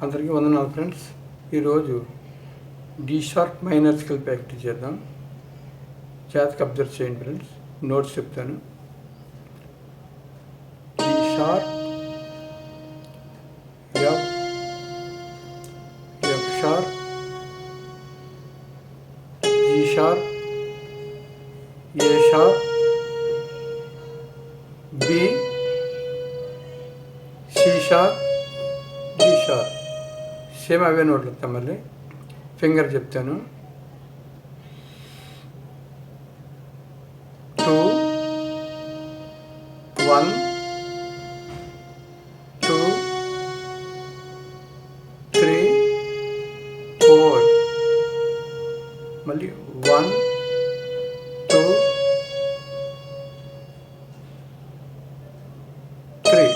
అందరికీ వందనాలు ఫ్రెండ్స్. ఈరోజు D sharp minor scale practice చేద్దాం. జాగ్రత్తగా అబ్జర్వ్ చేయండి ఫ్రెండ్స్. నోట్స్ చెప్తాను. D sharp, F, F sharp, G sharp, A sharp, B, C sharp, D sharp. Same అవే నోట్లు వస్తాం. మళ్ళీ ఫింగర్ చెప్తాను. 2 1 2 3 4. మళ్ళీ 1 2 3.